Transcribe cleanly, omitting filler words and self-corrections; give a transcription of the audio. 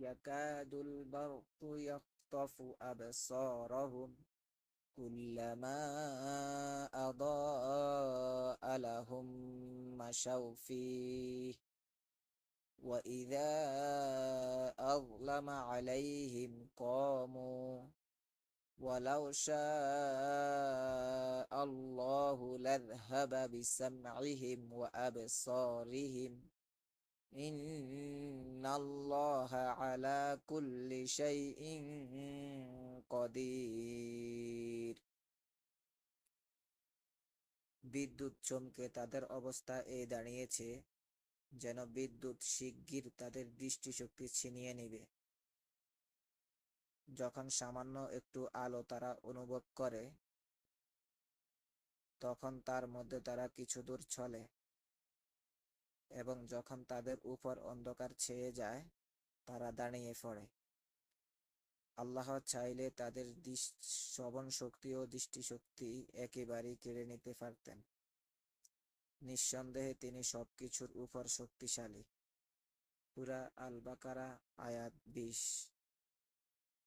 ইয়াকাদুল বারকু ইয়াখতাফু আবসারহুম কুল্লামা আদাআ লাহুম মাশাউ ফীহি وإذا أظلم عليهم قاموا ولو شاء الله لذهب بسمعهم وأبصارهم إن الله على كل شيء قدير বিদ্যুৎ চমকে তাদের অবস্থা এই দাঁড়িয়েছে যেন বিদ্যুৎ শিগগির তাদের দৃষ্টিশক্তি ছিনিয়ে নিবে। যখন সামান্য একটু আলো তারা অনুভব করে তখন তার মধ্যে তারা কিছু দূর চলে, এবং যখন তাদের উপর অন্ধকার ছেয়ে যায় তারা দাঁড়িয়ে পড়ে। আল্লাহ চাইলে তাদের শ্রবণ শক্তি ও দৃষ্টিশক্তি একেবারেই কেড়ে নিতে পারতেন। নিঃসন্দেহে তিনি সবকিছুর উপর শক্তিশালী। সূরা আল বাকারা আয়াত 20।